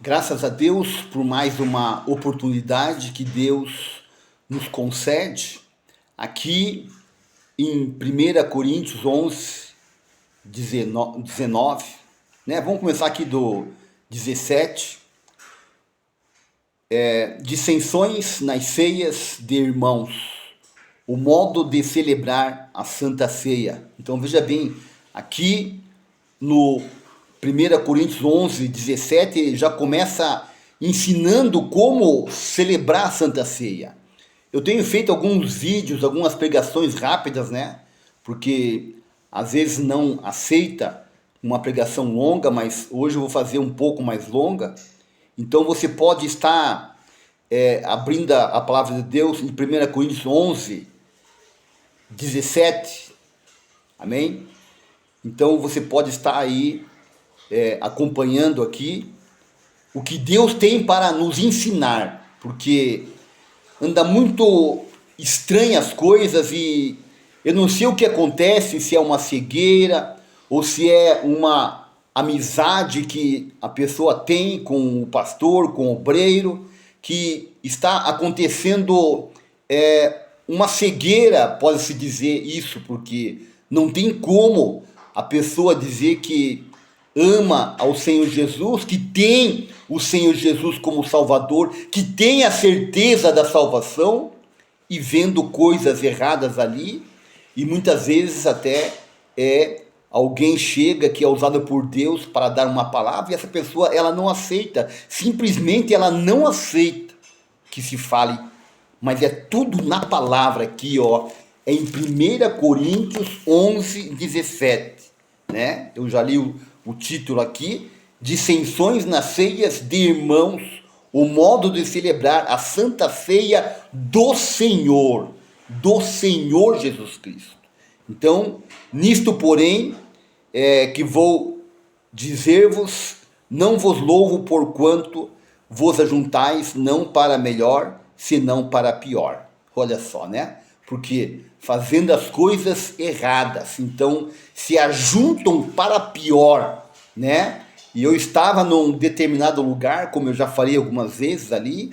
Graças a Deus por mais uma oportunidade que Deus nos concede aqui em 1 Coríntios 11, 19, né? Vamos começar aqui do 17. Dissensões nas ceias de irmãos, o modo de celebrar a Santa Ceia. Então veja bem, aqui no 1 Coríntios 11, 17, ele já começa ensinando como celebrar a Santa Ceia. Eu tenho feito alguns vídeos, algumas pregações rápidas, né? Porque às vezes não aceita uma pregação longa, mas hoje eu vou fazer um pouco mais longa. Então você pode estar abrindo a palavra de Deus em 1 Coríntios 11, 17. Amém? Então você pode estar aí acompanhando aqui o que Deus tem para nos ensinar, porque anda muito estranhas as coisas e eu não sei o que acontece, se é uma cegueira ou se é uma amizade que a pessoa tem com o pastor, com o obreiro, que está acontecendo uma cegueira, pode-se dizer isso, porque não tem como a pessoa dizer que ama ao Senhor Jesus, que tem o Senhor Jesus como Salvador, que tem a certeza da salvação, e vendo coisas erradas ali, e muitas vezes até alguém chega que é usado por Deus para dar uma palavra, e essa pessoa ela não aceita, simplesmente ela não aceita que se fale, mas é tudo na palavra aqui, ó, é em 1 Coríntios 11, 17, né? Eu já li o título aqui, Dissensões nas ceias de irmãos, o modo de celebrar a Santa Ceia do Senhor Jesus Cristo. Então, nisto porém, que vou dizer-vos, não vos louvo porquanto vos ajuntais não para melhor, senão para pior. Olha só, né? Porque fazendo as coisas erradas, então se ajuntam para pior, né? E eu estava num determinado lugar, como eu já falei algumas vezes ali,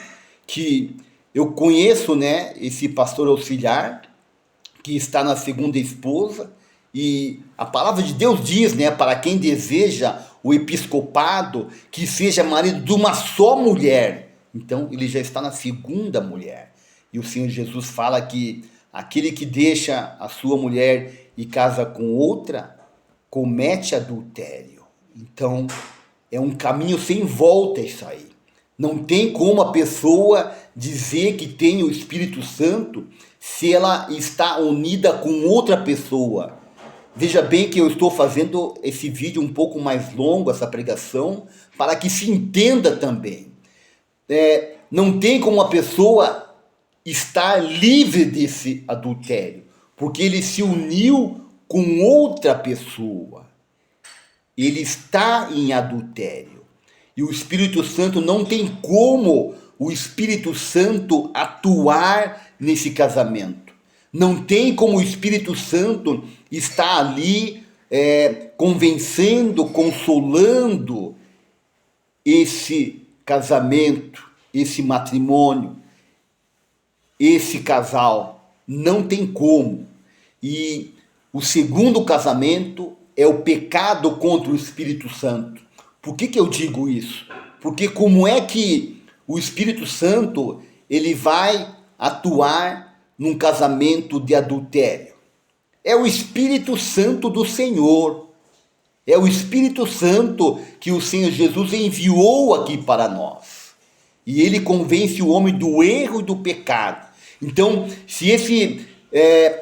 que eu conheço, né, esse pastor auxiliar, que está na segunda esposa, e a palavra de Deus diz, né, para quem deseja o episcopado, que seja marido de uma só mulher. Então ele já está na segunda mulher. E o Senhor Jesus fala que aquele que deixa a sua mulher e casa com outra, comete adultério. Então é um caminho sem volta isso aí. Não tem como a pessoa dizer que tem o Espírito Santo se ela está unida com outra pessoa. Veja bem que eu estou fazendo esse vídeo um pouco mais longo, essa pregação, para que se entenda também. Não tem como a pessoa estar livre desse adultério, porque ele se uniu com outra pessoa. Ele está em adultério. E o Espírito Santo não tem como o Espírito Santo atuar nesse casamento. Não tem como o Espírito Santo estar ali convencendo, consolando esse casamento, esse matrimônio, esse casal. Não tem como. E o segundo casamento é o pecado contra o Espírito Santo. Por que eu digo isso? Porque como é que o Espírito Santo ele vai atuar num casamento de adultério? É o Espírito Santo do Senhor. É o Espírito Santo que o Senhor Jesus enviou aqui para nós. E ele convence o homem do erro e do pecado. Então, se esse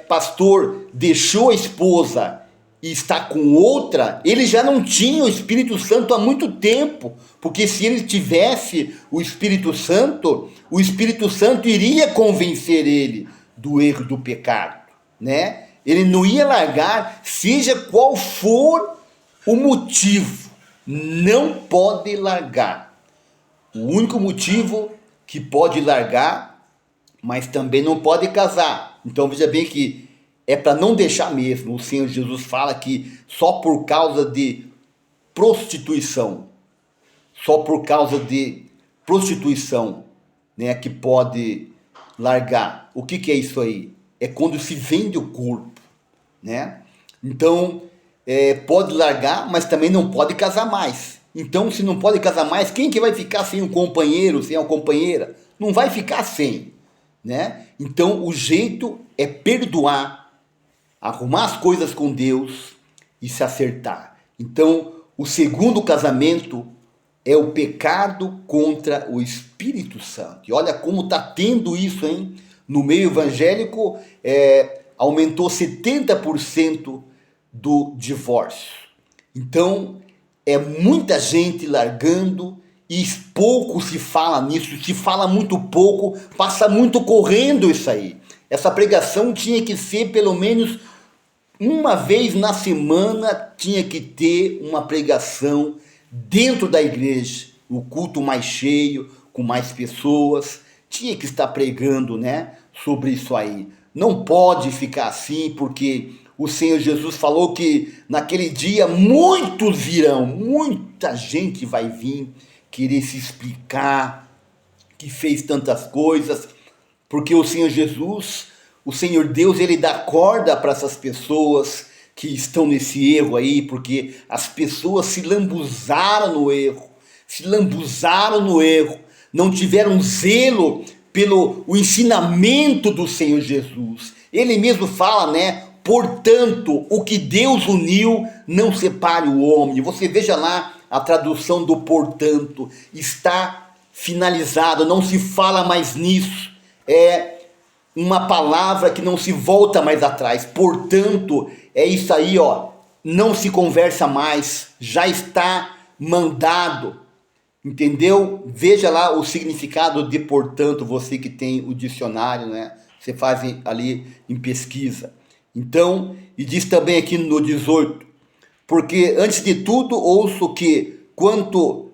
pastor deixou a esposa e está com outra, ele já não tinha o Espírito Santo há muito tempo, porque se ele tivesse o Espírito Santo iria convencer ele do erro, do pecado, né? Ele não ia largar, seja qual for o motivo, não pode largar. O único motivo que pode largar, mas também não pode casar. Então veja bem que é para não deixar mesmo. O Senhor Jesus fala que só por causa de prostituição, só por causa de prostituição, né, que pode largar. O que é isso aí? É quando se vende o corpo, né? Então, pode largar, mas também não pode casar mais. Então, se não pode casar mais, quem que vai ficar sem um companheiro, sem uma companheira? Não vai ficar sem, né? Então, o jeito é perdoar, arrumar as coisas com Deus e se acertar. Então, o segundo casamento é o pecado contra o Espírito Santo. E olha como está tendo isso, hein? No meio evangélico, aumentou 70% do divórcio. Então, é muita gente largando e pouco se fala nisso, se fala muito pouco, passa muito correndo isso aí. Essa pregação tinha que ser pelo menos uma vez na semana, tinha que ter uma pregação dentro da igreja, o culto mais cheio, com mais pessoas, tinha que estar pregando, né, sobre isso aí. Não pode ficar assim, porque o Senhor Jesus falou que naquele dia muitos virão, muita gente vai vir querer se explicar que fez tantas coisas, porque o Senhor Jesus, o Senhor Deus, ele dá corda para essas pessoas que estão nesse erro aí, porque as pessoas se lambuzaram no erro, não tiveram zelo pelo o ensinamento do Senhor Jesus. Ele mesmo fala, né? Portanto, o que Deus uniu, não separe o homem. Você veja lá a tradução do portanto, está finalizado, não se fala mais nisso. É uma palavra que não se volta mais atrás. Portanto, é isso aí, ó. Não se conversa mais, já está mandado. Entendeu? Veja lá o significado de portanto, você que tem o dicionário, né? Você faz ali em pesquisa. Então, e diz também aqui no 18, porque antes de tudo ouço que, quanto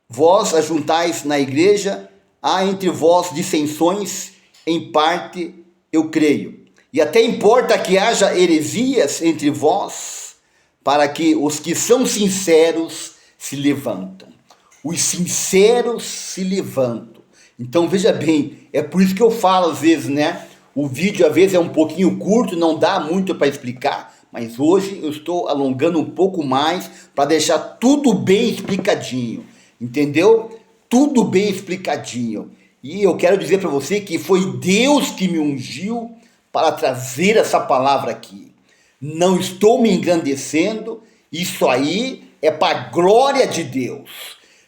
vós ajuntais na igreja, há entre vós dissensões, em parte eu creio. E até importa que haja heresias entre vós, para que os que são sinceros se levantam. Os sinceros se levantam. Então veja bem, é por isso que eu falo às vezes, né? O vídeo às vezes é um pouquinho curto, não dá muito para explicar, mas hoje eu estou alongando um pouco mais para deixar tudo bem explicadinho, entendeu? Tudo bem explicadinho. E eu quero dizer para você que foi Deus que me ungiu para trazer essa palavra aqui. Não estou me engrandecendo, isso aí é para a glória de Deus.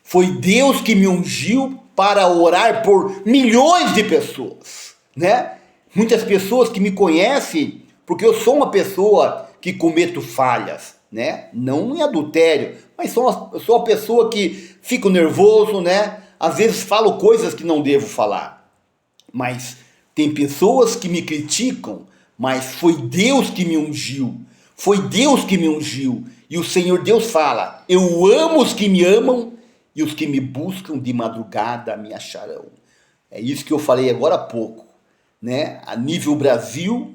Foi Deus que me ungiu para orar por milhões de pessoas, né? Muitas pessoas que me conhecem, porque eu sou uma pessoa que cometo falhas, né? Não em adultério, mas eu sou uma pessoa que fico nervoso, né? Às vezes falo coisas que não devo falar. Mas tem pessoas que me criticam, mas foi Deus que me ungiu. Foi Deus que me ungiu. E o Senhor Deus fala, eu amo os que me amam e os que me buscam de madrugada me acharão. É isso que eu falei agora há pouco. Né? A nível Brasil,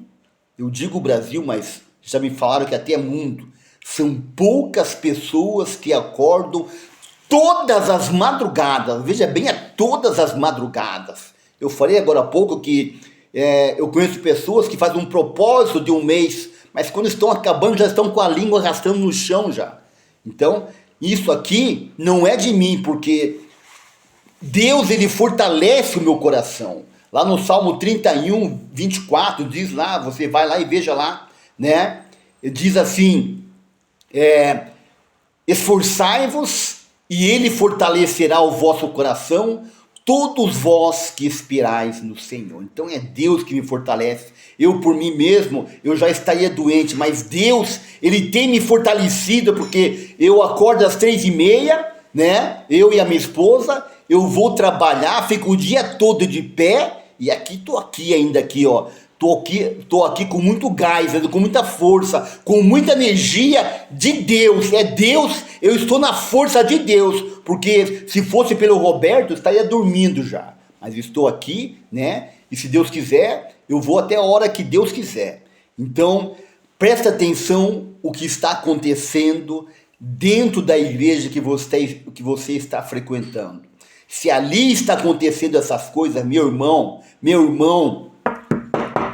eu digo Brasil, mas já me falaram que até mundo, são poucas pessoas que acordam todas as madrugadas, veja bem, todas as madrugadas. Eu falei agora há pouco que eu conheço pessoas que fazem um propósito de um mês, mas quando estão acabando já estão com a língua arrastando no chão já. Então, isso aqui não é de mim, porque Deus, ele fortalece o meu coração. Lá no Salmo 31, 24, diz lá, você vai lá e veja lá, né? Diz assim, esforçai-vos e ele fortalecerá o vosso coração, todos vós que esperais no Senhor. Então é Deus que me fortalece. Eu por mim mesmo, eu já estaria doente, mas Deus, ele tem me fortalecido, porque eu acordo às 3h30, né? Eu e a minha esposa, eu vou trabalhar, fico o dia todo de pé, e tô aqui ainda aqui, ó. Tô aqui com muito gás, com muita força, com muita energia de Deus. É Deus, eu estou na força de Deus, porque se fosse pelo Roberto, eu estaria dormindo já. Mas estou aqui, né? E se Deus quiser, eu vou até a hora que Deus quiser. Então, presta atenção o que está acontecendo dentro da igreja que você está frequentando. Se ali está acontecendo essas coisas, meu irmão,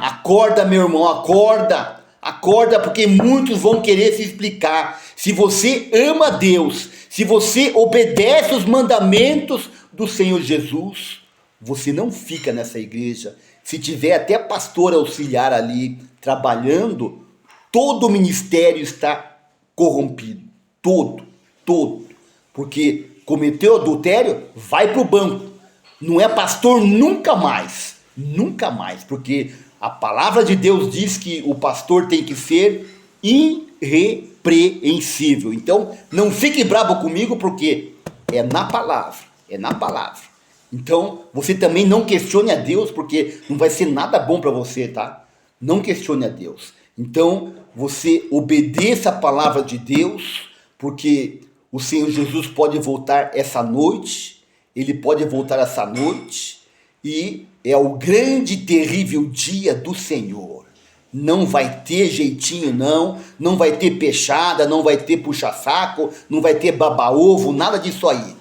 acorda, meu irmão, acorda, porque muitos vão querer se explicar. Se você ama Deus, se você obedece os mandamentos do Senhor Jesus, você não fica nessa igreja. Se tiver até pastor auxiliar ali trabalhando, todo o ministério está corrompido. Todo. Porque cometeu adultério, vai para o banco. Não é pastor nunca mais. Porque a palavra de Deus diz que o pastor tem que ser irrepreensível. Então, não fique bravo comigo, porque é na palavra. Então, você também não questione a Deus, porque não vai ser nada bom para você, tá? Não questione a Deus. Então, você obedeça a palavra de Deus, porque o Senhor Jesus pode voltar essa noite, Ele pode voltar essa noite, e é o grande e terrível dia do Senhor. Não vai ter jeitinho não vai ter peixada, não vai ter puxa-saco, não vai ter baba-ovo, nada disso aí.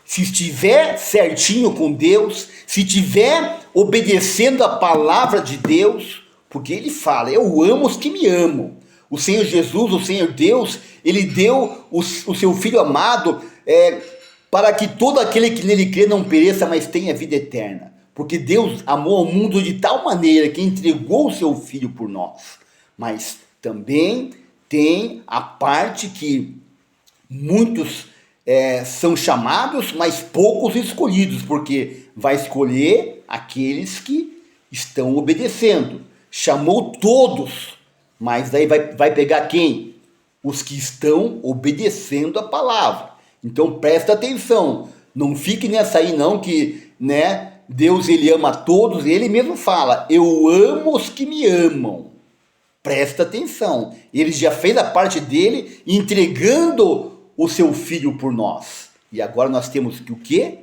Se estiver certinho com Deus, se estiver obedecendo a palavra de Deus, porque Ele fala, eu amo os que me amam. O Senhor Jesus, o Senhor Deus, Ele deu o seu Filho amado para que todo aquele que nele crê não pereça, mas tenha vida eterna. Porque Deus amou ao mundo de tal maneira que entregou o seu Filho por nós. Mas também tem a parte que muitos são chamados, mas poucos escolhidos, porque vai escolher aqueles que estão obedecendo. Chamou todos, mas daí vai pegar quem? Os que estão obedecendo a palavra. Então presta atenção, não fique nessa aí não que, Deus ele ama a todos, ele mesmo fala, eu amo os que me amam. Presta atenção, ele já fez a parte dele entregando o seu Filho por nós. E agora nós temos que o quê?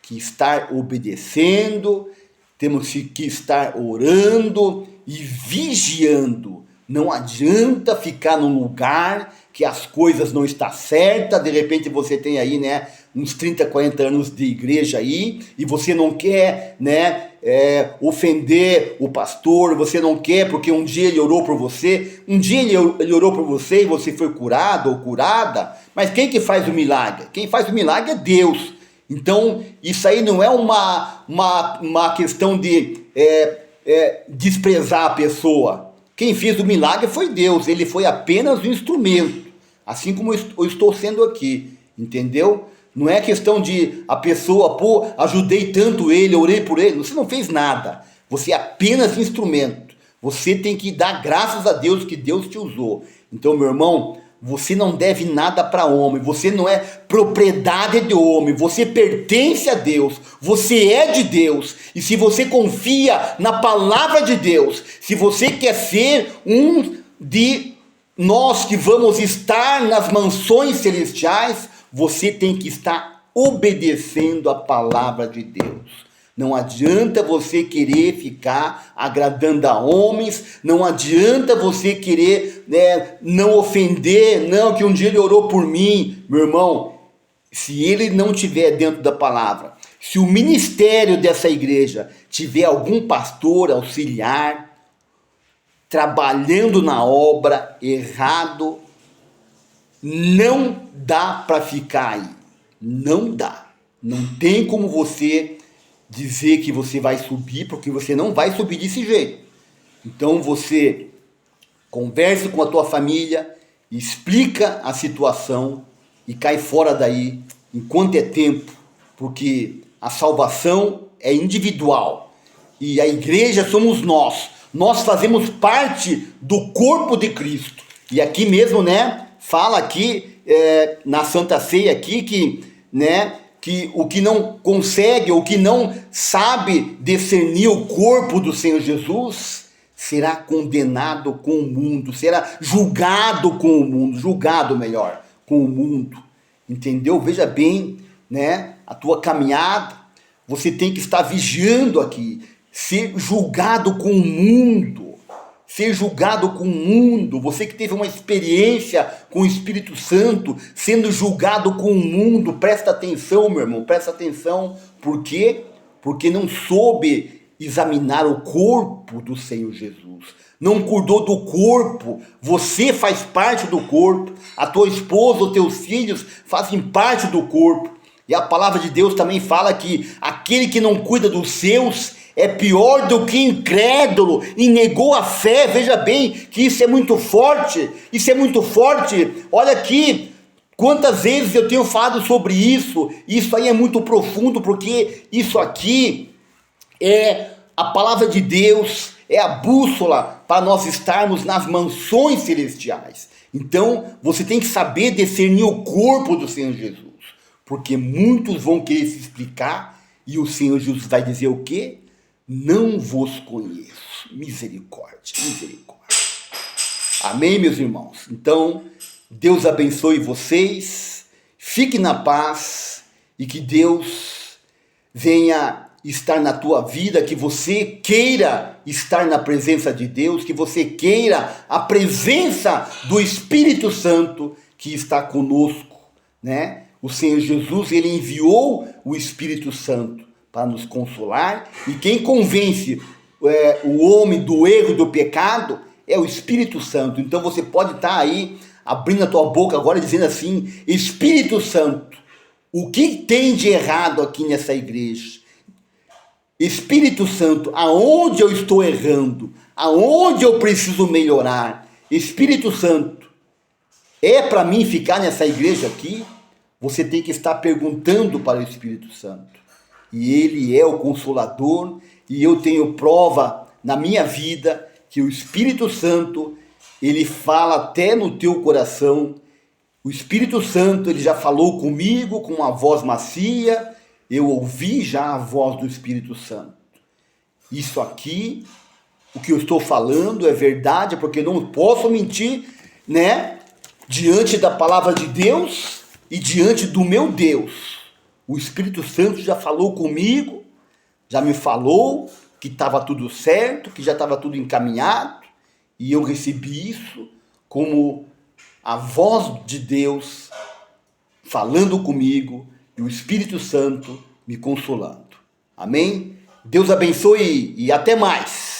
Que estar obedecendo, temos que estar orando e vigiando. Não adianta ficar num lugar que as coisas não estão certas, de repente você tem aí, uns 30, 40 anos de igreja aí, e você não quer, ofender o pastor, você não quer porque um dia ele orou por você, ele orou por você e você foi curado ou curada, mas quem que faz o milagre? Quem faz o milagre é Deus. Então, isso aí não é uma questão de desprezar a pessoa. Quem fez o milagre foi Deus, ele foi apenas um instrumento, assim como eu estou sendo aqui, entendeu? Não é questão de a pessoa, ajudei tanto ele, orei por ele, você não fez nada, você é apenas instrumento, você tem que dar graças a Deus que Deus te usou. Então, meu irmão, você não deve nada para homem, você não é propriedade de homem, você pertence a Deus, você é de Deus, e se você confia na palavra de Deus, se você quer ser um de nós que vamos estar nas mansões celestiais, você tem que estar obedecendo a palavra de Deus. Não adianta você querer ficar agradando a homens, não adianta você querer não ofender, que um dia ele orou por mim. Meu irmão, se ele não estiver dentro da palavra, se o ministério dessa igreja tiver algum pastor auxiliar, trabalhando na obra errado, não dá para ficar aí. Não dá. Não tem como você dizer que você vai subir, porque você não vai subir desse jeito. Então você converse com a tua família, explica a situação e cai fora daí enquanto é tempo, porque a salvação é individual e a igreja somos nós. Nós fazemos parte do corpo de Cristo. E aqui mesmo, fala aqui na Santa Ceia aqui que o que não consegue, o que não sabe discernir o corpo do Senhor Jesus, será condenado com o mundo, será julgado com o mundo, com o mundo. Entendeu? Veja bem, a tua caminhada, você tem que estar vigiando aqui, ser julgado com o mundo. ser julgado com o mundo, você que teve uma experiência com o Espírito Santo, sendo julgado com o mundo, presta atenção, meu irmão, presta atenção. Por quê? Porque não soube examinar o corpo do Senhor Jesus. Não cuidou do corpo. Você faz parte do corpo. A tua esposa, os teus filhos fazem parte do corpo. E a palavra de Deus também fala que aquele que não cuida dos seus é pior do que incrédulo e negou a fé. Veja bem que isso é muito forte. Isso é muito forte. Olha aqui, quantas vezes eu tenho falado sobre isso. Isso aí é muito profundo, porque isso aqui é a palavra de Deus, é a bússola para nós estarmos nas mansões celestiais. Então, você tem que saber discernir o corpo do Senhor Jesus, porque muitos vão querer se explicar e o Senhor Jesus vai dizer o quê? Não vos conheço. Misericórdia, misericórdia. Amém, meus irmãos? Então, Deus abençoe vocês, fique na paz e que Deus venha estar na tua vida, que você queira estar na presença de Deus, que você queira a presença do Espírito Santo que está conosco, né? O Senhor Jesus, ele enviou o Espírito Santo para nos consolar, e quem convence o homem do erro e do pecado é o Espírito Santo. Então você pode estar aí abrindo a tua boca agora dizendo assim: Espírito Santo, o que tem de errado aqui nessa igreja? Espírito Santo, aonde eu estou errando? Aonde eu preciso melhorar? Espírito Santo, é para mim ficar nessa igreja aqui? Você tem que estar perguntando para o Espírito Santo. E ele é o Consolador, e eu tenho prova na minha vida que o Espírito Santo, ele fala até no teu coração. O Espírito Santo, ele já falou comigo com uma voz macia. Eu ouvi já a voz do Espírito Santo. Isso aqui, o que eu estou falando é verdade, porque não posso mentir, né? Diante da palavra de Deus e diante do meu Deus. O Espírito Santo já falou comigo, já me falou que estava tudo certo, que já estava tudo encaminhado, e eu recebi isso como a voz de Deus falando comigo e o Espírito Santo me consolando. Amém? Deus abençoe e até mais.